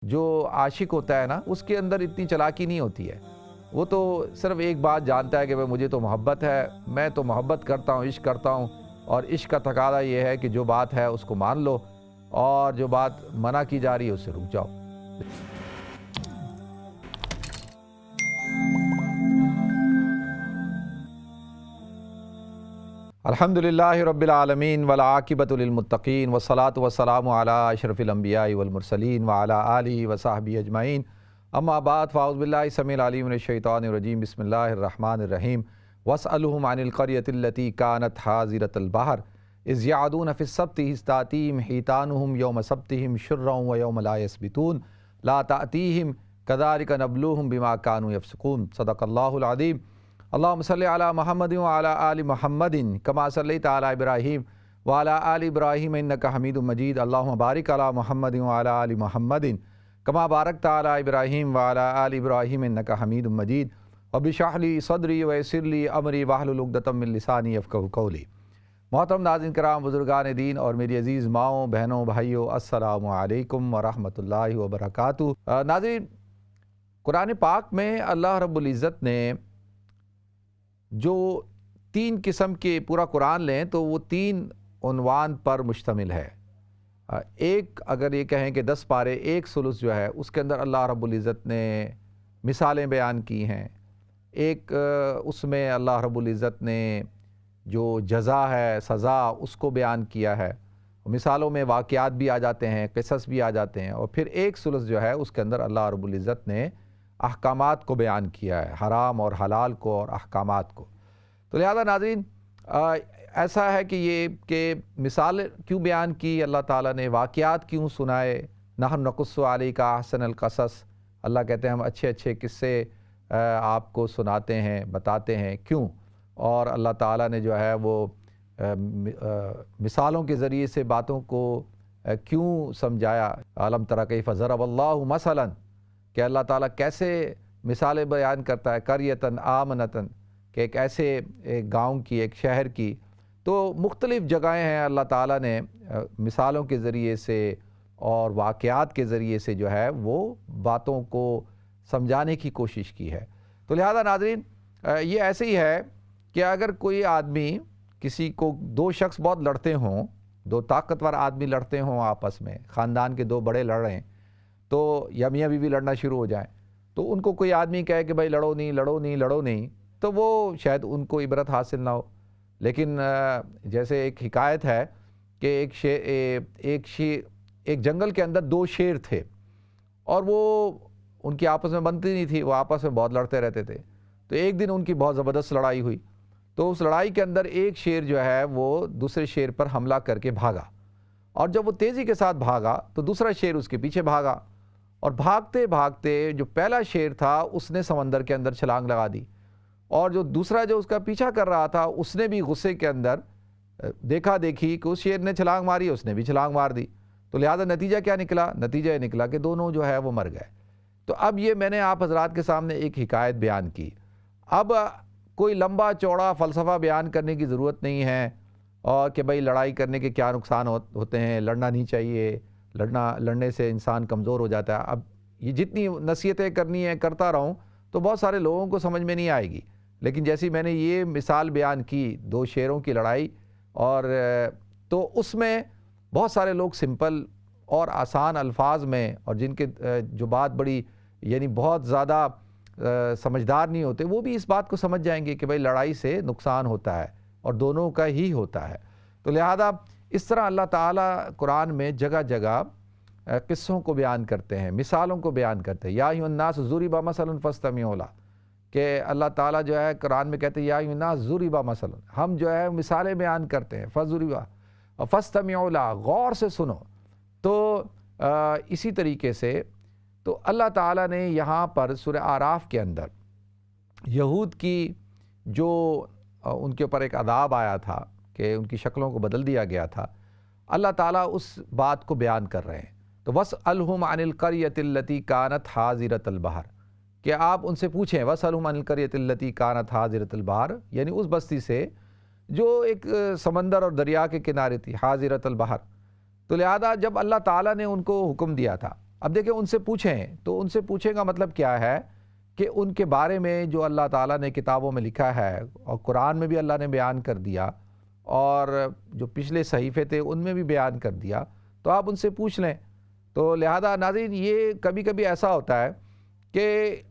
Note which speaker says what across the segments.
Speaker 1: جو عاشق ہوتا ہے نا، اس کے اندر اتنی چالاکی نہیں ہوتی ہے. وہ تو صرف ایک بات جانتا ہے کہ مجھے تو محبت ہے، میں تو محبت کرتا ہوں، عشق کرتا ہوں، اور عشق کا تقاضا یہ ہے کہ جو بات ہے اس کو مان لو، اور جو بات منع کی جا رہی ہے اس سے رک جاؤ. الحمدللہ رب العالمین والعاقبۃ للمتقین والصلاۃ والسلام علی اشرف الانبیاء والمرسلین وعلی آلہ وصحبہ اجمعین. اما بعد فاعوذ باللہ السمیع العلیم من الشیطان الرجیم. بسم اللہ الرحمن الرحیم. واسألہم عن القریۃ التی کانت حاضرۃ البحر اذ یعدون فی السبت اذ تأتیہم حیتانہم یوم سبتہم شرعا ویوم لا یسبتون لا تأتیہم کذالک نبلوہم بما کانوا یفسقون. صدق اللہ العظیم. اللہم صلی علی محمد وعلی آل محمد کما صلیت علی ابراہیم وعلی آل ابراہیم انک حمید مجید. اللہم بارک علی محمد وعلی آل محمد کما بارکت علی ابراہیم وعلی آل ابراہیم انک حمید مجید. رب اشرح لی صدری ویسر لی امری واحلل عقدۃ من لسانی یفقہوا قولی. محترم ناظرین کرام، بزرگان دین اور میری عزیز ماؤں بہنوں بھائیوں، السلام علیکم ورحمۃ اللہ وبرکاتہ. ناظرین، قرآن پاک میں اللہ رب العزت نے جو 3 قسم کے، پورا قرآن لیں تو وہ 3 عنوان پر مشتمل ہے. ایک اگر یہ کہیں کہ 10 پارے، ایک ثلث جو ہے اس کے اندر اللہ رب العزت نے مثالیں بیان کی ہیں. ایک اس میں اللہ رب العزت نے جو جزا ہے، سزا، اس کو بیان کیا ہے. مثالوں میں واقعات بھی آ جاتے ہیں، قصص بھی آ جاتے ہیں. اور پھر ایک ثلث جو ہے اس کے اندر اللہ رب العزت نے احکامات کو بیان کیا ہے، حرام اور حلال کو اور احکامات کو. تو لہذا ناظرین، ایسا ہے کہ یہ کہ مثال کیوں بیان کی اللہ تعالیٰ نے، واقعات کیوں سنائے. نحن نقص علیک احسن القصص، اللہ کہتے ہیں ہم اچھے اچھے قصے آپ کو سناتے ہیں، بتاتے ہیں. کیوں؟ اور اللہ تعالیٰ نے جو ہے وہ مثالوں کے ذریعے سے باتوں کو کیوں سمجھایا. الم تر کیف ضرب اللہ مثلا، کہ اللہ تعالیٰ کیسے مثالیں بیان کرتا ہے. قریۃ آمنۃ، کہ ایک ایسے ایک گاؤں کی، ایک شہر کی. تو مختلف جگہیں ہیں اللہ تعالیٰ نے مثالوں کے ذریعے سے اور واقعات کے ذریعے سے جو ہے وہ باتوں کو سمجھانے کی کوشش کی ہے. تو لہذا ناظرین، یہ ایسے ہی ہے کہ اگر کوئی آدمی، کسی کو 2 شخص بہت لڑتے ہوں، 2 طاقتور آدمی لڑتے ہوں آپس میں، خاندان کے 2 بڑے لڑ رہے ہیں، تو یا میاں بیوی لڑنا شروع ہو جائیں، تو ان کو کوئی آدمی کہے کہ بھائی لڑو نہیں، لڑو نہیں، لڑو نہیں، تو وہ شاید ان کو عبرت حاصل نہ ہو. لیکن جیسے ایک حکایت ہے کہ ایک جنگل کے اندر 2 شیر تھے، اور وہ ان کی آپس میں بنتی نہیں تھی، وہ آپس میں بہت لڑتے رہتے تھے. تو ایک دن ان کی بہت زبردست لڑائی ہوئی. تو اس لڑائی کے اندر ایک شیر جو ہے وہ دوسرے شیر پر حملہ کر کے بھاگا، اور جب وہ تیزی کے ساتھ بھاگا تو دوسرا شیر اس کے پیچھے بھاگا، اور بھاگتے بھاگتے جو پہلا شیر تھا اس نے سمندر کے اندر چھلانگ لگا دی، اور جو دوسرا جو اس کا پیچھا کر رہا تھا اس نے بھی غصے کے اندر دیکھا دیکھی کہ اس شیر نے چھلانگ ماری، اس نے بھی چھلانگ مار دی. تو لہذا نتیجہ کیا نکلا؟ نتیجہ یہ نکلا کہ دونوں جو ہے وہ مر گئے. تو اب یہ میں نے آپ حضرات کے سامنے ایک حکایت بیان کی. اب کوئی لمبا چوڑا فلسفہ بیان کرنے کی ضرورت نہیں ہے، اور کہ بھئی لڑائی کرنے کے کیا نقصان ہوتے ہیں، لڑنا نہیں چاہیے، لڑنے سے انسان کمزور ہو جاتا ہے. اب یہ جتنی نصیحتیں کرنی ہیں کرتا رہوں تو بہت سارے لوگوں کو سمجھ میں نہیں آئے گی. لیکن جیسی میں نے یہ مثال بیان کی 2 شیروں کی لڑائی، اور تو اس میں بہت سارے لوگ سمپل اور آسان الفاظ میں، اور جن کے جو بات بڑی یعنی بہت زیادہ سمجھدار نہیں ہوتے، وہ بھی اس بات کو سمجھ جائیں گے کہ بھئی لڑائی سے نقصان ہوتا ہے اور دونوں کا ہی ہوتا ہے. تو لہذا اس طرح اللہ تعالیٰ قرآن میں جگہ جگہ قصوں کو بیان کرتے ہیں، مثالوں کو بیان کرتے ہیں. یا ایھا الناس ضرب مثل فاستمعوا لہ، کہ اللہ تعالیٰ جو ہے قرآن میں کہتے ہیں یا ایھا الناس ضرب مثل، ہم جو ہے مثالیں بیان کرتے ہیں. فضرب فاستمعوا لہ، غور سے سنو. تو اسی طریقے سے تو اللہ تعالیٰ نے یہاں پر سورہ اعراف کے اندر یہود کی جو ان کے اوپر ایک عذاب آیا تھا کہ ان کی شکلوں کو بدل دیا گیا تھا، اللہ تعالیٰ اس بات کو بیان کر رہے ہیں. تو وَاسْأَلْهُمْ عَنِ الْقَرْيَةِ الَّتِي كَانَتْ حَاضِرَةَ الْبَحْرِ، کہ آپ ان سے پوچھیں. وَاسْأَلْهُمْ عَنِ الْقَرْيَةِ الَّتِي كَانَتْ حَاضِرَةَ الْبَحْرِ، یعنی اس بستی سے جو ایک سمندر اور دریا کے کنارے تھی، حاضرۃ البحر. تو لہذا جب اللہ تعالیٰ نے ان کو حکم دیا تھا اب دیکھیں ان سے پوچھیں، تو ان سے پوچھیں کا مطلب کیا ہے کہ ان کے بارے میں جو اللہ تعالیٰ نے کتابوں میں لکھا ہے اور قرآن میں بھی اللہ نے بیان کر دیا اور جو پچھلے صحیفے تھے ان میں بھی بیان کر دیا، تو آپ ان سے پوچھ لیں۔ تو لہذا ناظرین یہ کبھی کبھی ایسا ہوتا ہے کہ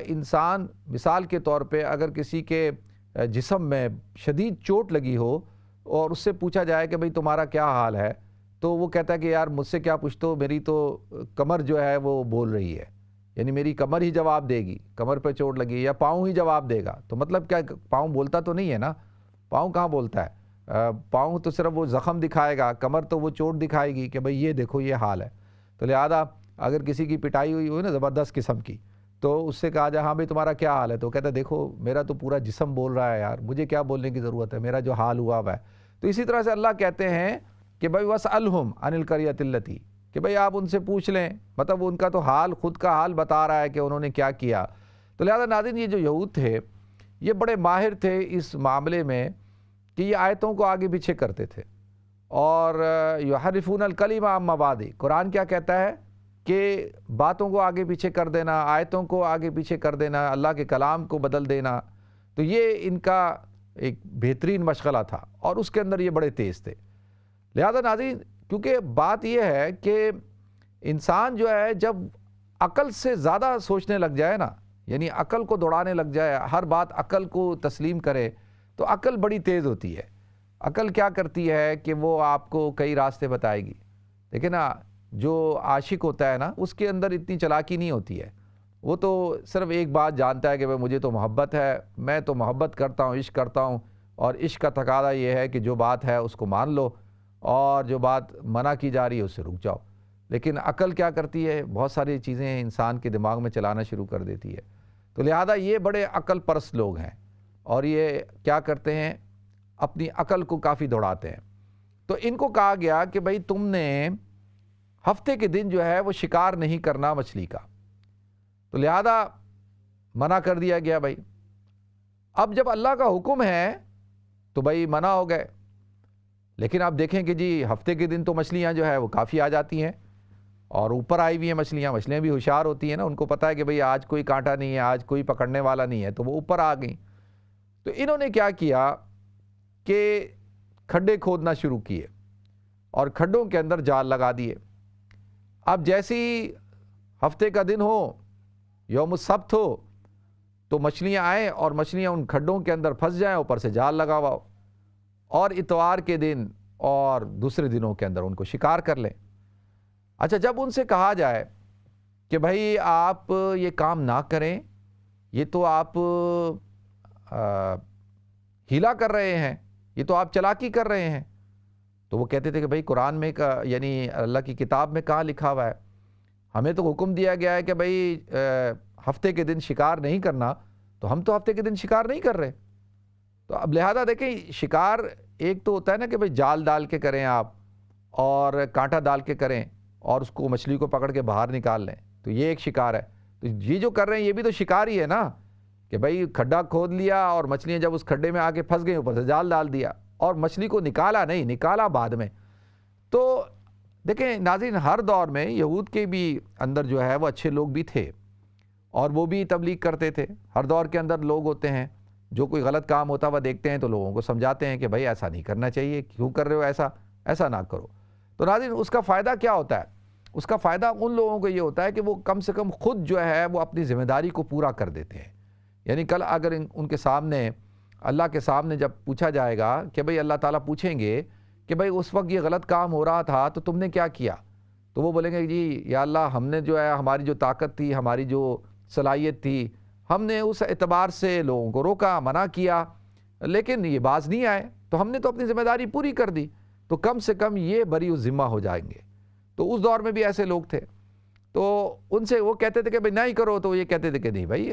Speaker 1: انسان مثال کے طور پہ اگر کسی کے جسم میں شدید چوٹ لگی ہو اور اس سے پوچھا جائے کہ بھئی تمہارا کیا حال ہے، تو وہ کہتا ہے کہ یار مجھ سے کیا پوچھتے ہو، میری تو کمر جو ہے وہ بول رہی ہے، یعنی میری کمر ہی جواب دے گی، کمر پہ چوٹ لگی یا پاؤں ہی جواب دے گا۔ تو مطلب کیا، پاؤں بولتا تو نہیں ہے نا، پاؤں کہاں بولتا ہے، پاؤں تو صرف وہ زخم دکھائے گا، کمر تو وہ چوٹ دکھائے گی کہ بھئی یہ دیکھو یہ حال ہے۔ تو لہذا اگر کسی کی پٹائی ہوئی نا زبردست قسم کی، تو اس سے کہا جائے ہاں بھئی تمہارا کیا حال ہے، تو کہتا ہے دیکھو میرا تو پورا جسم بول رہا ہے یار، مجھے کیا بولنے کی ضرورت ہے، میرا جو حال ہوا ہے۔ تو اسی طرح سے اللہ کہتے ہیں کہ بھئی وَاسْأَلْهُمْ عَنِ الْقَرْيَةِ الَّتِي، کہ بھئی آپ ان سے پوچھ لیں، مطلب ان کا تو حال، خود کا حال بتا رہا ہے کہ انہوں نے کیا کیا۔ تو لہذا ناظرین یہ جو یہود تھے یہ بڑے ماہر تھے اس معاملے میں کہ یہ آیتوں کو آگے پیچھے کرتے تھے، اور یحرفون الکلم عن مواضع، قرآن کیا کہتا ہے کہ باتوں کو آگے پیچھے کر دینا، آیتوں کو آگے پیچھے کر دینا، اللہ کے کلام کو بدل دینا، تو یہ ان کا ایک بہترین مشغلہ تھا اور اس کے اندر یہ بڑے تیز تھے۔ لہذا ناظرین کیونکہ بات یہ ہے کہ انسان جو ہے جب عقل سے زیادہ سوچنے لگ جائے نا، یعنی عقل کو دوڑانے لگ جائے، ہر بات عقل کو تسلیم کرے، تو عقل بڑی تیز ہوتی ہے۔ عقل کیا کرتی ہے کہ وہ آپ کو کئی راستے بتائے گی، لیکن نا جو عاشق ہوتا ہے نا اس کے اندر اتنی چلاکی نہیں ہوتی ہے، وہ تو صرف ایک بات جانتا ہے کہ بھئی مجھے تو محبت ہے، میں تو محبت کرتا ہوں، عشق کرتا ہوں، اور عشق کا تقاضا یہ ہے کہ جو بات ہے اس کو مان لو اور جو بات منع کی جا رہی ہے اس سے رک جاؤ۔ لیکن عقل کیا کرتی ہے، بہت ساری چیزیں انسان کے دماغ میں چلانا شروع کر دیتی ہے۔ تو لہذا یہ بڑے عقل پرست لوگ ہیں اور یہ کیا کرتے ہیں، اپنی عقل کو کافی دوڑاتے ہیں۔ تو ان کو کہا گیا کہ بھئی تم نے ہفتے کے دن جو ہے وہ شکار نہیں کرنا مچھلی کا، تو لہذا منع کر دیا گیا بھائی۔ اب جب اللہ کا حکم ہے تو بھائی منع ہو گئے، لیکن آپ دیکھیں کہ جی ہفتے کے دن تو مچھلیاں جو ہے وہ کافی آ جاتی ہیں، اور اوپر آئی ہوئی ہیں مچھلیاں بھی ہوشیار ہوتی ہیں نا، ان کو پتہ ہے کہ بھئی آج کوئی کانٹا نہیں ہے، آج کوئی پکڑنے والا نہیں ہے، تو وہ اوپر آ گئیں۔ تو انہوں نے کیا کیا کہ کھڈے کھودنا شروع کیے اور کھڈوں کے اندر جال لگا دیے۔ اب جیسی ہفتے کا دن ہو، یوم السبت ہو، تو مچھلیاں آئیں اور مچھلیاں ان کھڈوں کے اندر پھنس جائیں، اوپر سے جال لگا ہوا ہو، اور اتوار کے دن اور دوسرے دنوں کے اندر ان کو شکار کر لیں۔ اچھا جب ان سے کہا جائے کہ بھائی آپ یہ کام نہ کریں، یہ تو آپ ہیلا کر رہے ہیں، یہ تو آپ چلاکی کر رہے ہیں، تو وہ کہتے تھے کہ بھائی قرآن میں یعنی اللہ کی کتاب میں کہاں لکھا ہوا ہے، ہمیں تو حکم دیا گیا ہے کہ بھائی ہفتے کے دن شکار نہیں کرنا، تو ہم تو ہفتے کے دن شکار نہیں کر رہے۔ تو اب لہذا دیکھیں شکار ایک تو ہوتا ہے نا کہ بھئی جال ڈال کے کریں آپ اور کانٹا ڈال کے کریں اور اس کو مچھلی کو پکڑ کے باہر نکال لیں، تو یہ ایک شکار ہے۔ تو یہ جو کر رہے ہیں یہ بھی تو شکار ہی ہے نا، کہ بھئی کھڈا کھود لیا اور مچھلیاں جب اس کھڈے میں آ کے پھنس گئیں، اوپر سے جال ڈال دیا اور مچھلی کو نکالا نہیں، نکالا بعد میں۔ تو دیکھیں ناظرین ہر دور میں یہود کے بھی اندر جو ہے وہ اچھے لوگ بھی تھے اور وہ بھی تبلیغ کرتے تھے۔ ہر دور کے اندر لوگ ہوتے ہیں جو کوئی غلط کام ہوتا ہوا دیکھتے ہیں تو لوگوں کو سمجھاتے ہیں کہ بھائی ایسا نہیں کرنا چاہیے، کیوں کر رہے ہو ایسا نہ کرو۔ تو ناظرین اس کا فائدہ کیا ہوتا ہے؟ اس کا فائدہ ان لوگوں کو یہ ہوتا ہے کہ وہ کم سے کم خود جو ہے وہ اپنی ذمہ داری کو پورا کر دیتے ہیں۔ یعنی کل اگر ان کے سامنے، اللہ کے سامنے جب پوچھا جائے گا کہ بھئی اللہ تعالیٰ پوچھیں گے کہ بھئی اس وقت یہ غلط کام ہو رہا تھا تو تم نے کیا کیا، تو وہ بولیں گے جی یا اللہ ہم نے جو ہے ہماری جو طاقت تھی، ہماری جو صلاحیت تھی، ہم نے اس اعتبار سے لوگوں کو روکا، منع کیا، لیکن یہ باز نہیں آئے، تو ہم نے تو اپنی ذمہ داری پوری کر دی، تو کم سے کم یہ بری الذمہ ہو جائیں گے۔ تو اس دور میں بھی ایسے لوگ تھے، تو ان سے وہ کہتے تھے کہ بھئی نہیں کرو، تو یہ کہتے تھے کہ نہیں بھائی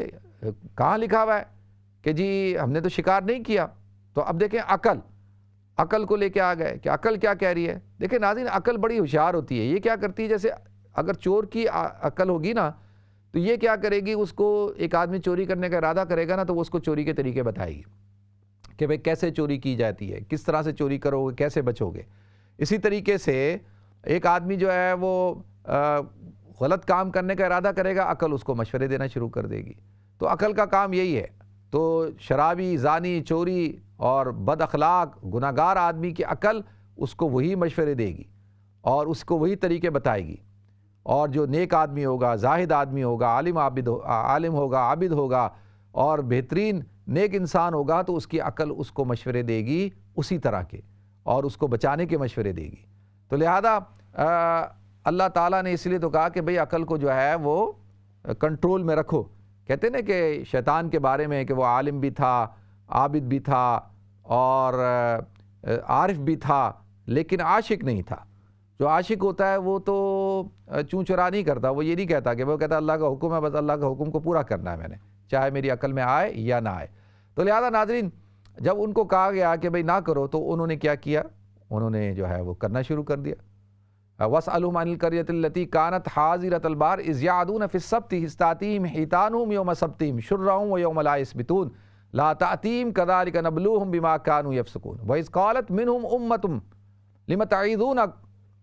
Speaker 1: کہاں لکھا ہوا ہے کہ جی ہم نے تو شکار نہیں کیا۔ تو اب دیکھیں عقل کو لے کے آ گئے کہ عقل کیا کہہ رہی ہے۔ دیکھیں ناظرین عقل بڑی ہوشیار ہوتی ہے، یہ کیا کرتی ہے، جیسے اگر چور کی عقل ہوگی نا تو یہ کیا کرے گی، اس کو ایک آدمی چوری کرنے کا ارادہ کرے گا نا تو وہ اس کو چوری کے طریقے بتائے گی کہ بھئی کیسے چوری کی جاتی ہے، کس طرح سے چوری کرو گے، کیسے بچو گے۔ اسی طریقے سے ایک آدمی جو ہے وہ غلط کام کرنے کا ارادہ کرے گا عقل اس کو مشورے دینا شروع کر دے گی. تو عقل کا کام یہی ہے. تو شرابی، زانی، چوری اور بد اخلاق گناہگار آدمی کی عقل اس کو وہی مشورے دے گی اور اس کو وہی طریقے بتائے گی. اور جو نیک آدمی ہوگا، زاہد آدمی ہوگا، عالم ہوگا، عابد ہوگا اور بہترین نیک انسان ہوگا تو اس کی عقل اس کو مشورے دے گی اسی طرح کے اور اس کو بچانے کے مشورے دے گی. تو لہذا اللہ تعالیٰ نے اس لیے تو کہا کہ بھئی عقل کو جو ہے وہ کنٹرول میں رکھو. کہتے ہیں نا کہ شیطان کے بارے میں کہ وہ عالم بھی تھا، عابد بھی تھا اور عارف بھی تھا لیکن عاشق نہیں تھا. جو عاشق ہوتا ہے وہ تو چوں چرا نہیں کرتا، وہ یہ نہیں کہتا کہ وہ کہتا اللہ کا حکم ہے، بس اللہ کا حکم کو پورا کرنا ہے میں نے، چاہے میری عقل میں آئے یا نہ آئے. تو لہذا ناظرین جب ان کو کہا گیا کہ بھئی نہ کرو تو انہوں نے کیا کیا؟ انہوں نے جو ہے وہ کرنا شروع کر دیا. وَاسْأَلْهُمْ عَنِ الْقَرْيَةِ الَّتِي كَانَتْ حَاضِرَةَ الْبَحْرِ إِذْ يَعْدُونَ فِي السَّبْتِ إِذْ تَأْتِيهِمْ حِيتَانُهُمْ يَوْمَ سَبْتِهِمْ شُرًّا وَيَوْمَ لَا يَسْبِتُونَ لَا تَأْتِيهِمْ كَذَلِكَ نَبْلُوهُمْ بِمَا كَانُوا يَفْسُقُونَ وَإِذْ قَالَتْ مِنْهُمْ أُمَّةٌ لِمَ تَعِظُونَ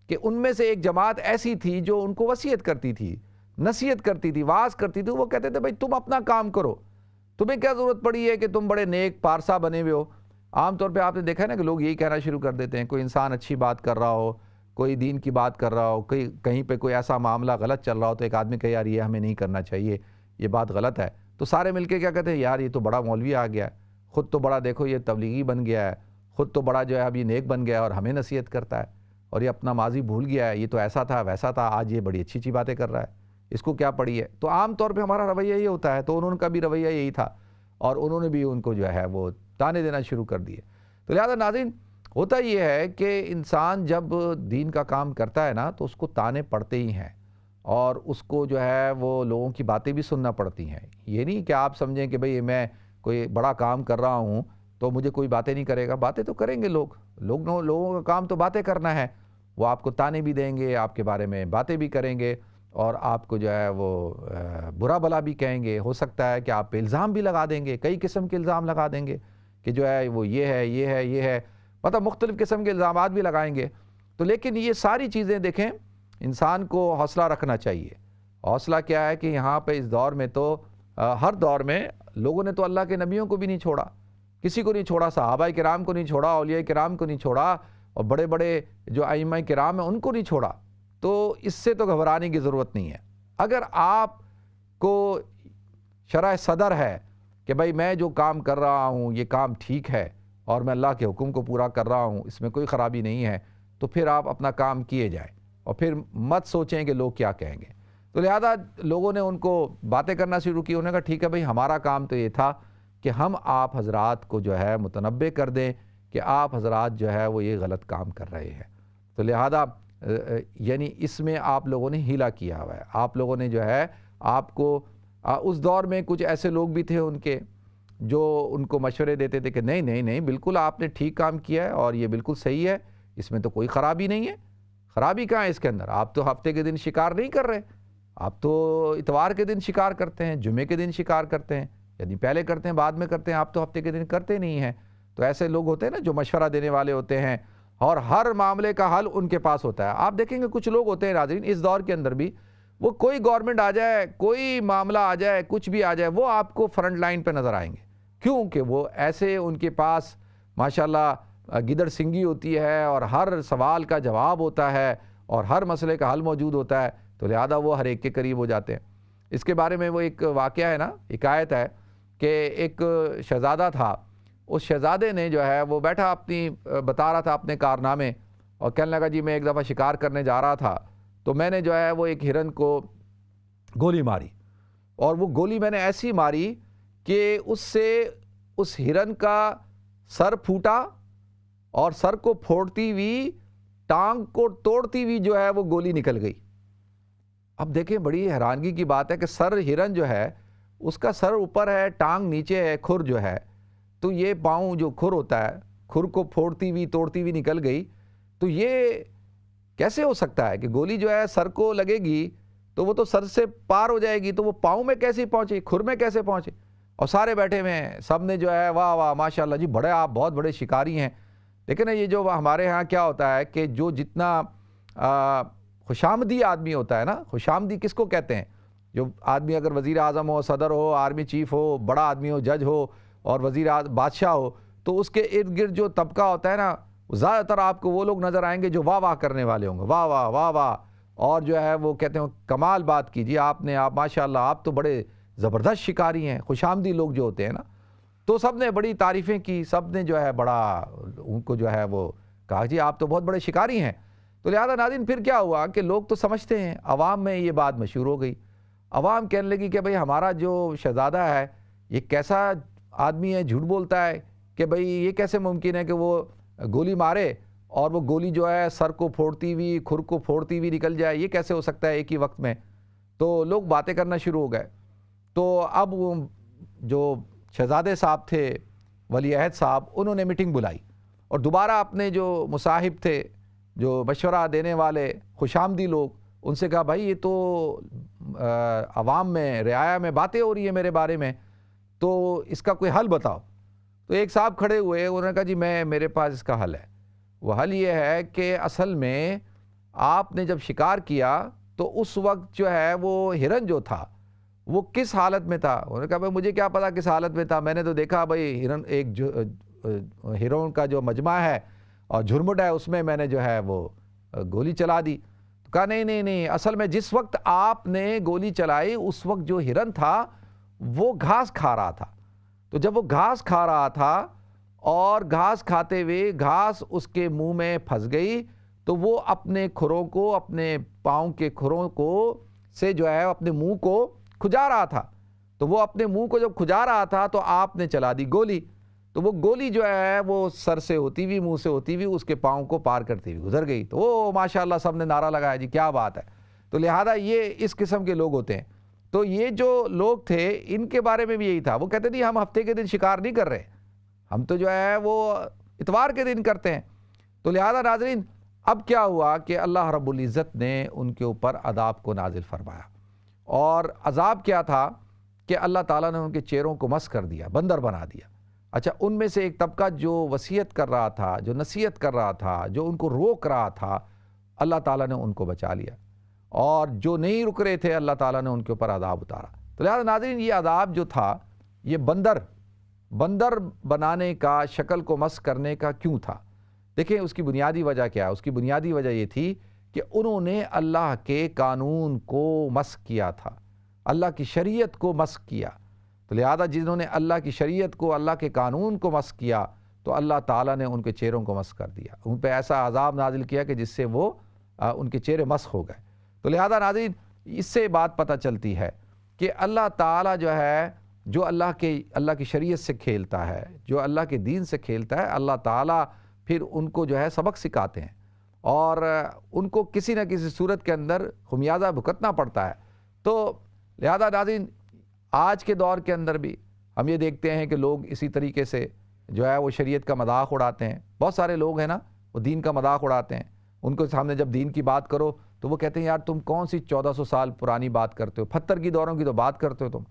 Speaker 1: کہ ان میں سے ایک جماعت ایسی تھی جو ان کو وصیت کرتی تھی، نصیحت کرتی تھی، واعظ کرتی تھی. وہ کہتے تھے بھائی تم اپنا کام کرو، تمہیں کیا ضرورت پڑی ہے کہ تم بڑے نیک پارسا بنے ہوئے ہو. عام طور پہ آپ نے دیکھا ہے نا کہ لوگ یہی کہنا شروع کر دیتے ہیں. کوئی انسان اچھی بات کر رہا ہو، کوئی دین کی بات کر رہا ہو، کہیں پہ کوئی ایسا معاملہ غلط چل رہا ہو تو ایک آدمی کہے یار یہ ہمیں نہیں کرنا چاہیے، یہ بات غلط ہے. تو سارے مل کے کیا کہتے ہیں یار یہ تو بڑا مولوی آ گیا ہے، خود تو بڑا دیکھو یہ تبلیغی بن گیا ہے، خود تو بڑا جو ہے اب یہ نیک بن گیا ہے اور ہمیں نصیحت کرتا ہے اور یہ اپنا ماضی بھول گیا ہے، یہ تو ایسا تھا ویسا تھا، آج یہ بڑی اچھی باتیں کر رہا ہے، اس کو کیا پڑی ہے. تو عام طور پہ ہمارا رویہ یہ ہوتا ہے. تو انہوں کا بھی رویہ یہی تھا اور انہوں نے بھی ان کو جو ہے وہ تانے دینا شروع کر دیے. تو لہذا ناظرین ہوتا یہ ہے کہ انسان جب دین کا کام کرتا ہے نا تو اس کو تانے پڑتے ہی ہیں اور اس کو جو ہے وہ لوگوں کی باتیں بھی سننا پڑتی ہیں. یہ نہیں کہ آپ سمجھیں کہ بھئی میں کوئی بڑا کام کر رہا ہوں تو مجھے کوئی باتیں نہیں کرے گا. باتیں تو کریں گے لوگوں کا کام تو باتیں کرنا ہے. وہ آپ کو تانے بھی دیں گے، آپ کے بارے میں باتیں بھی کریں گے اور آپ کو جو ہے وہ برا بھلا بھی کہیں گے. ہو سکتا ہے کہ آپ پہ الزام بھی لگا دیں گے، کئی قسم کے الزام لگا دیں گے کہ جو ہے وہ یہ ہے یہ ہے یہ ہے، مطلب مختلف قسم کے الزامات بھی لگائیں گے. تو لیکن یہ ساری چیزیں دیکھیں انسان کو حوصلہ رکھنا چاہیے. حوصلہ کیا ہے کہ یہاں پہ اس دور میں تو ہر دور میں لوگوں نے تو اللہ کے نبیوں کو بھی نہیں چھوڑا، کسی کو نہیں چھوڑا، صحابہ کرام کو نہیں چھوڑا، اولیاء کرام کو نہیں چھوڑا اور بڑے بڑے جو ائمہ کرام ہیں ان کو نہیں چھوڑا. تو اس سے تو گھبرانے کی ضرورت نہیں ہے. اگر آپ کو شرح صدر ہے کہ بھائی میں جو کام کر رہا ہوں یہ کام ٹھیک ہے اور میں اللہ کے حکم کو پورا کر رہا ہوں، اس میں کوئی خرابی نہیں ہے، تو پھر آپ اپنا کام کیے جائیں اور پھر مت سوچیں کہ لوگ کیا کہیں گے. تو لہذا لوگوں نے ان کو باتیں کرنا شروع کی. انہوں نے کہا ٹھیک ہے بھائی ہمارا کام تو یہ تھا کہ ہم آپ حضرات کو جو ہے متنبہ کر دیں کہ آپ حضرات جو ہے وہ یہ غلط کام کر رہے ہیں. تو لہذا یعنی اس میں آپ لوگوں نے ہیلا کیا ہوا ہے. آپ لوگوں نے جو ہے آپ کو اس دور میں کچھ ایسے لوگ بھی تھے ان کے جو ان کو مشورے دیتے تھے کہ نہیں نہیں نہیں بالکل آپ نے ٹھیک کام کیا ہے اور یہ بالکل صحیح ہے، اس میں تو کوئی خرابی نہیں ہے. خرابی کہاں ہے اس کے اندر؟ آپ تو ہفتے کے دن شکار نہیں کر رہے، آپ تو اتوار کے دن شکار کرتے ہیں، جمعے کے دن شکار کرتے ہیں، یعنی پہلے کرتے ہیں بعد میں کرتے ہیں، آپ تو ہفتے کے دن کرتے نہیں ہیں. تو ایسے لوگ ہوتے ہیں نا جو مشورہ دینے والے ہوتے ہیں اور ہر معاملے کا حل ان کے پاس ہوتا ہے. آپ دیکھیں گے کچھ لوگ ہوتے ہیں ناظرین اس دور کے اندر بھی، وہ کوئی گورنمنٹ آ جائے، کوئی معاملہ آ جائے، کچھ بھی آ جائے، وہ آپ کو فرنٹ لائن پہ نظر آئیں گے. کیوں کہ وہ ایسے ان کے پاس ماشاءاللہ گدڑ سنگھی ہوتی ہے اور ہر سوال کا جواب ہوتا ہے اور ہر مسئلے کا حل موجود ہوتا ہے. تو لہذا وہ ہر ایک کے قریب ہو جاتے ہیں. اس کے بارے میں وہ ایک واقعہ ہے نا، حکایت ہے کہ ایک شہزادہ تھا. اس شہزادے نے جو ہے وہ بیٹھا اپنی بتا رہا تھا اپنے کارنامے اور کہنے لگا جی میں ایک دفعہ شکار کرنے جا رہا تھا تو میں نے جو ہے وہ ایک ہرن کو گولی ماری اور وہ گولی میں نے ایسی ماری کہ اس سے اس ہرن کا سر پھوٹا اور سر کو پھوڑتی ہوئی ٹانگ کو توڑتی ہوئی جو ہے وہ گولی نکل گئی. اب دیکھیں بڑی حیرانگی کی بات ہے کہ سر ہرن جو ہے اس کا سر اوپر ہے، ٹانگ نیچے ہے، کھر جو ہے، تو یہ پاؤں جو کھر ہوتا ہے کھر کو پھوڑتی ہوئی توڑتی ہوئی نکل گئی. تو یہ کیسے ہو سکتا ہے کہ گولی جو ہے سر کو لگے گی تو وہ تو سر سے پار ہو جائے گی، تو وہ پاؤں میں کیسے پہنچے، کھر میں کیسے پہنچے؟ اور سارے بیٹھے ہوئے ہیں، سب نے جو ہے واہ واہ ماشاءاللہ جی بڑے آپ بہت بڑے شکاری ہیں. لیکن یہ جو ہمارے ہاں کیا ہوتا ہے کہ جو جتنا خوشامدی آدمی ہوتا ہے نا، خوشامدی کس کو کہتے ہیں؟ جو آدمی اگر وزیر اعظم ہو، صدر ہو، آرمی چیف ہو، بڑا آدمی ہو، جج ہو اور بادشاہ ہو، تو اس کے ارد گرد جو طبقہ ہوتا ہے نا، زیادہ تر آپ کو وہ لوگ نظر آئیں گے جو واہ واہ کرنے والے ہوں گے، واہ واہ واہ واہ، اور جو ہے وہ کہتے ہیں کمال بات کیجیے آپ ماشاءاللہ آپ تو بڑے زبردست شکاری ہیں۔ خوشامدی لوگ جو ہوتے ہیں نا، تو سب نے بڑی تعریفیں کی، سب نے جو ہے بڑا ان کو جو ہے وہ کہا جی آپ تو بہت بڑے شکاری ہیں۔ تو لہذا ناظرین پھر کیا ہوا کہ لوگ تو سمجھتے ہیں، عوام میں یہ بات مشہور ہو گئی، عوام کہنے لگی کہ بھئی ہمارا جو شہزادہ ہے یہ کیسا آدمی ہے، جھوٹ بولتا ہے کہ بھئی یہ کیسے ممکن ہے کہ وہ گولی مارے اور وہ گولی جو ہے سر کو پھوڑتی ہوئی، کھر کو پھوڑتی ہوئی نکل جائے، یہ کیسے ہو سکتا ہے ایک ہی وقت میں؟ تو لوگ باتیں کرنا شروع ہو گئے۔ تو اب وہ جو شہزادے صاحب تھے، ولی عہد صاحب، انہوں نے میٹنگ بلائی اور دوبارہ اپنے جو مصاحب تھے، جو مشورہ دینے والے خوشامدی لوگ، ان سے کہا بھائی یہ تو عوام میں، رعایا میں باتیں ہو رہی ہیں میرے بارے میں، تو اس کا کوئی حل بتاؤ۔ تو ایک صاحب کھڑے ہوئے، انہوں نے کہا جی میرے پاس اس کا حل ہے۔ وہ حل یہ ہے کہ اصل میں آپ نے جب شکار کیا تو اس وقت جو ہے وہ ہرن جو تھا وہ کس حالت میں تھا؟ انہوں نے کہا بھائی مجھے کیا پتا کس حالت میں تھا، میں نے تو دیکھا بھائی ہرن کا جو مجمع ہے اور جھرمٹ ہے اس میں نے جو ہے وہ گولی چلا دی۔ تو کہا نہیں، اصل میں جس وقت آپ نے گولی چلائی اس وقت جو ہرن تھا وہ گھاس کھا رہا تھا، تو جب وہ گھاس کھا رہا تھا اور گھاس کھاتے ہوئے گھاس اس کے منہ میں پھنس گئی تو وہ اپنے کھروں کو، اپنے پاؤں کے کھروں کو سے جو ہے اپنے منہ کو کھجا رہا تھا، تو وہ اپنے منہ کو جب کھجا رہا تھا تو آپ نے چلا دی گولی، تو وہ گولی جو ہے وہ سر سے ہوتی ہوئی، منہ سے ہوتی ہوئی اس کے پاؤں کو پار کرتی ہوئی گزر گئی۔ تو وہ ماشاءاللہ سب نے نعرہ لگایا جی کیا بات ہے۔ تو لہذا یہ اس قسم کے لوگ ہوتے ہیں۔ تو یہ جو لوگ تھے ان کے بارے میں بھی یہی تھا، وہ کہتے نہیں ہم ہفتے کے دن شکار نہیں کر رہے، ہم تو جو ہے وہ اتوار کے دن کرتے ہیں۔ تو لہذا ناظرین اب کیا ہوا کہ اللہ رب العزت نے ان کے اوپر عذاب کو نازل فرمایا، اور عذاب کیا تھا کہ اللہ تعالیٰ نے ان کے چہروں کو مس کر دیا، بندر بنا دیا۔ اچھا، ان میں سے ایک طبقہ جو وصیت کر رہا تھا، جو نصیحت کر رہا تھا، جو ان کو روک رہا تھا، اللہ تعالیٰ نے ان کو بچا لیا، اور جو نہیں رک رہے تھے اللہ تعالیٰ نے ان کے اوپر عذاب اتارا۔ تو لہذا ناظرین یہ عذاب جو تھا یہ بندر بنانے کا، شکل کو مس کرنے کا کیوں تھا؟ دیکھیں اس کی بنیادی وجہ کیا ہے؟ اس کی بنیادی وجہ یہ تھی کہ انہوں نے اللہ کے قانون کو مس کیا تھا، اللہ کی شریعت کو مس کیا۔ تو لہذا جنہوں نے اللہ کی شریعت کو، اللہ کے قانون کو مس کیا تو اللہ تعالیٰ نے ان کے چہروں کو مس کر دیا، ان پہ ایسا عذاب نازل کیا کہ جس سے وہ ان کے چہرے مس ہو گئے۔ تو لہذا ناظرین اس سے بات پتہ چلتی ہے کہ اللہ تعالیٰ جو ہے، جو اللہ کی شریعت سے کھیلتا ہے، جو اللہ کے دین سے کھیلتا ہے، اللہ تعالیٰ پھر ان کو جو ہے سبق سکھاتے ہیں اور ان کو کسی نہ کسی صورت کے اندر خمیازہ بھگتنا پڑتا ہے۔ تو لہذا ناظرین آج کے دور کے اندر بھی ہم یہ دیکھتے ہیں کہ لوگ اسی طریقے سے جو ہے وہ شریعت کا مذاق اڑاتے ہیں۔ بہت سارے لوگ ہیں نا وہ دین کا مذاق اڑاتے ہیں، ان کو سامنے جب دین کی بات کرو تو وہ کہتے ہیں یار تم کون سی 1400 سال پرانی بات کرتے ہو، پتھر کی دوروں کی تو بات کرتے ہو تم،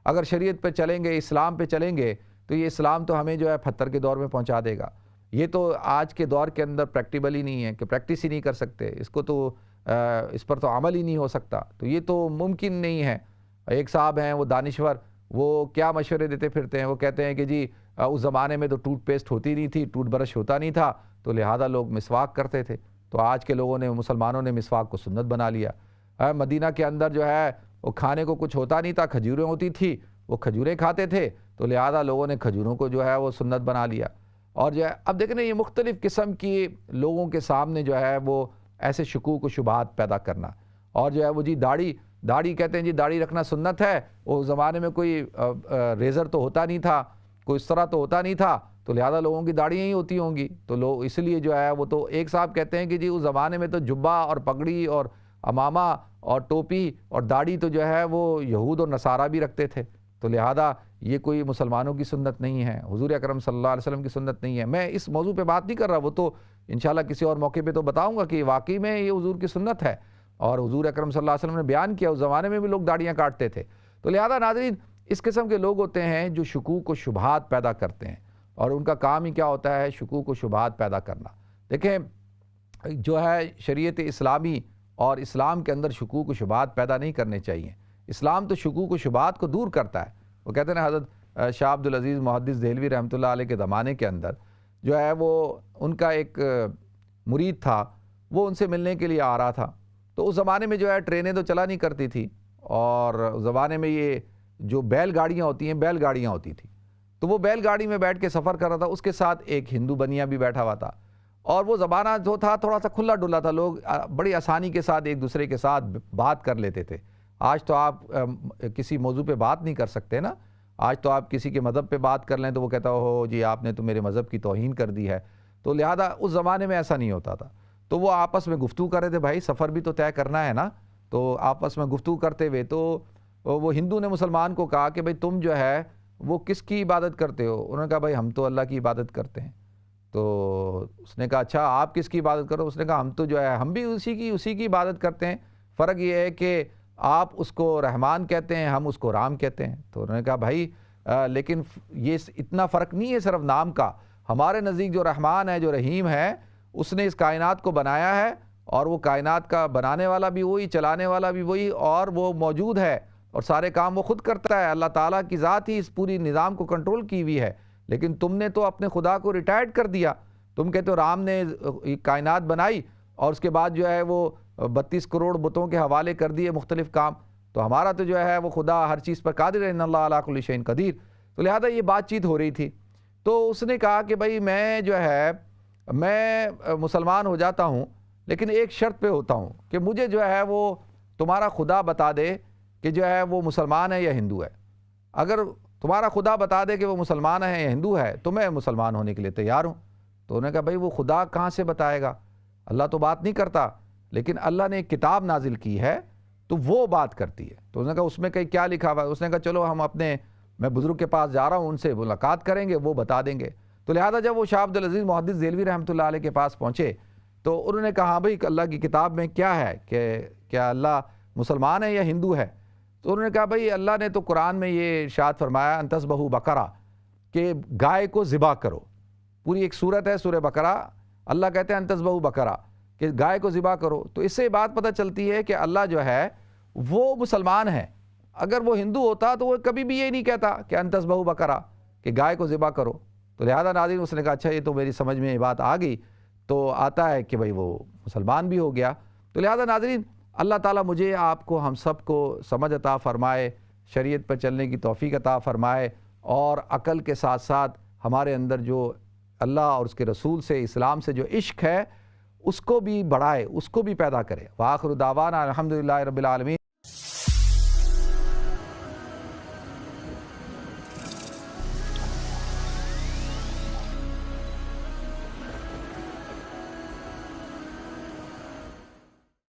Speaker 1: اگر شریعت پہ چلیں گے، اسلام پہ چلیں گے تو یہ اسلام تو ہمیں جو ہے پتھر کے دور میں پہنچا دے گا۔ یہ تو آج کے دور کے اندر پریکٹیبل ہی نہیں ہے کہ پریکٹس ہی نہیں کر سکتے، اس کو تو اس پر تو عمل ہی نہیں ہو سکتا، تو یہ تو ممکن نہیں ہے۔ ایک صاحب ہیں وہ دانشور، وہ کیا مشورے دیتے پھرتے ہیں، وہ کہتے ہیں کہ جی اس زمانے میں تو ٹوتھ پیسٹ ہوتی نہیں تھی، ٹوتھ برش ہوتا نہیں تھا، تو لہذا لوگ مسواک کرتے تھے، تو آج کے لوگوں نے، مسلمانوں نے مسواک کو سنت بنا لیا۔ مدینہ کے اندر جو ہے وہ کھانے کو کچھ ہوتا نہیں تھا، کھجوریں ہوتی تھی، وہ کھجوریں کھاتے تھے، تو لہذا لوگوں نے کھجوروں کو جو ہے وہ سنت بنا لیا۔ اور جو ہے اب دیکھیں یہ مختلف قسم کی لوگوں کے سامنے جو ہے وہ ایسے شکوک و شبہات پیدا کرنا، اور جو ہے وہ جی داڑھی کہتے ہیں جی داڑھی رکھنا سنت ہے، اس زمانے میں کوئی ریزر تو ہوتا نہیں تھا، کوئی اس طرح تو ہوتا نہیں تھا، تو لہذا لوگوں کی داڑھیاں ہی ہوتی ہوں گی، تو لوگ اس لیے جو ہے وہ، تو ایک صاحب کہتے ہیں کہ جی اس زمانے میں تو جبہ اور پگڑی اور امامہ اور ٹوپی اور داڑھی تو جو ہے وہ یہود اور نصارہ بھی رکھتے تھے، تو لہذا یہ کوئی مسلمانوں کی سنت نہیں ہے، حضور اکرم صلی اللہ علیہ وسلم کی سنت نہیں ہے۔ میں اس موضوع پہ بات نہیں کر رہا، وہ تو انشاءاللہ کسی اور موقع پہ تو بتاؤں گا کہ واقعی میں یہ حضور کی سنت ہے، اور حضور اکرم صلی اللہ علیہ وسلم نے بیان کیا اس زمانے میں بھی لوگ داڑیاں کاٹتے تھے۔ تو لہذا ناظرین اس قسم کے لوگ ہوتے ہیں جو شکوک و شبہات پیدا کرتے ہیں، اور ان کا کام ہی کیا ہوتا ہے؟ شکوک و شبہات پیدا کرنا۔ دیکھیں جو ہے شریعت اسلامی اور اسلام کے اندر شکوک و شبہات پیدا نہیں کرنے چاہیے۔ اسلام تو شکوک و شبہات کو دور کرتا ہے۔ وہ کہتے ہیں نا حضرت شاہ عبدالعزیز محدث دہلوی رحمۃ اللہ علیہ کے زمانے کے اندر جو ہے وہ ان کا ایک مرید تھا، وہ ان سے ملنے کے لیے آ رہا تھا۔ تو اس زمانے میں جو ہے ٹرینیں تو چلا نہیں کرتی تھی، اور اس زمانے میں یہ جو بیل گاڑیاں ہوتی ہیں، بیل گاڑیاں ہوتی تھی، تو وہ بیل گاڑی میں بیٹھ کے سفر کر رہا تھا، اس کے ساتھ ایک ہندو بنیا بھی بیٹھا ہوا تھا، اور وہ زمانہ جو تھا تھوڑا سا کھلا ڈلا تھا، لوگ بڑی آسانی کے ساتھ ایک دوسرے کے ساتھ بات کر لیتے تھے۔ آج تو آپ کسی موضوع پہ بات نہیں کر سکتے نا، آج تو آپ کسی کے مذہب پہ بات کر لیں تو وہ کہتا ہو جی آپ نے تو میرے مذہب کی توہین کر دی ہے، تو لہذا اس زمانے میں ایسا نہیں ہوتا تھا۔ تو وہ آپس میں گفتگو کر رہے تھے، بھائی سفر بھی تو طے کرنا ہے نا، تو آپس میں گفتگو کرتے ہوئے تو وہ ہندو نے مسلمان کو کہا کہ بھائی تم جو ہے وہ کس کی عبادت کرتے ہو؟ انہوں نے کہا بھائی ہم تو اللہ کی عبادت کرتے ہیں۔ تو اس نے کہا اچھا آپ کس کی عبادت کرو؟ اس نے کہا ہم تو جو ہے ہم بھی اسی کی عبادت کرتے ہیں، فرق یہ ہے کہ آپ اس کو رحمان کہتے ہیں، ہم اس کو رام کہتے ہیں۔ تو انہوں نے کہا بھائی لیکن یہ اتنا فرق نہیں ہے صرف نام کا، ہمارے نزدیک جو رحمان ہے، جو رحیم ہے، اس نے اس کائنات کو بنایا ہے، اور وہ کائنات کا بنانے والا بھی وہی، چلانے والا بھی وہی، اور وہ موجود ہے اور سارے کام وہ خود کرتا ہے۔ اللہ تعالیٰ کی ذات ہی اس پوری نظام کو کنٹرول کی ہوئی ہے، لیکن تم نے تو اپنے خدا کو ریٹائرڈ کر دیا۔ تم کہتے ہو رام نے کائنات بنائی اور اس کے بعد جو ہے وہ 32 کروڑ بتوں کے حوالے کر دیے مختلف کام، تو ہمارا تو جو ہے وہ خدا ہر چیز پر قادر ہے، ان اللہ علی کل شیء قدیر۔ تو لہذا یہ بات چیت ہو رہی تھی، تو اس نے کہا کہ بھائی میں جو ہے میں مسلمان ہو جاتا ہوں، لیکن ایک شرط پہ ہوتا ہوں کہ مجھے جو ہے وہ تمہارا خدا بتا دے کہ جو ہے وہ مسلمان ہے یا ہندو ہے۔ اگر تمہارا خدا بتا دے کہ وہ مسلمان ہے یا ہندو ہے تو میں مسلمان ہونے کے لیے تیار ہوں۔ تو انہوں نے کہا بھائی وہ خدا کہاں سے بتائے گا، اللہ تو بات نہیں کرتا، لیکن اللہ نے ایک کتاب نازل کی ہے تو وہ بات کرتی ہے۔ تو انہوں نے کہا اس میں کہیں کیا لکھا ہوا ہے؟ اس نے کہا چلو ہم میں بزرگ کے پاس جا رہا ہوں، ان سے ملاقات کریں گے، وہ بتا دیں گے۔ تو لہذا جب وہ شاہ عبدالعزیز محدث دہلوی رحمۃ اللہ علیہ کے پاس پہنچے تو انہوں نے کہا ہاں بھائی اللہ کی کتاب میں کیا ہے کہ کیا اللہ مسلمان ہے یا ہندو ہے؟ تو انہوں نے کہا بھائی اللہ نے تو قرآن میں یہ ارشاد فرمایا ان تذبحوا بقرہ، کہ گائے کو ذبح کرو۔ پوری ایک سورت ہے سورہ بقرہ، اللہ کہتے ہیں ان تذبحوا بقرہ، کہ گائے کو ذبح کرو۔ تو اس سے بات پتہ چلتی ہے کہ اللہ جو ہے وہ مسلمان ہے۔ اگر وہ ہندو ہوتا تو وہ کبھی بھی یہ نہیں کہتا کہ ان تذبحوا بقرہ، کہ گائے کو ذبح کرو۔ تو لہذا ناظرین اس نے کہا اچھا یہ تو میری سمجھ میں یہ بات آ گئی، تو آتا ہے کہ بھائی وہ مسلمان بھی ہو گیا۔ تو لہذا ناظرین اللہ تعالیٰ مجھے آپ کو ہم سب کو سمجھ عطا فرمائے، شریعت پر چلنے کی توفیق عطا فرمائے، اور عقل کے ساتھ ساتھ ہمارے اندر جو اللہ اور اس کے رسول سے، اسلام سے جو عشق ہے اس کو بھی بڑھائے، اس کو بھی پیدا کرے۔ وآخر دعوانا الحمدللہ رب العالمین۔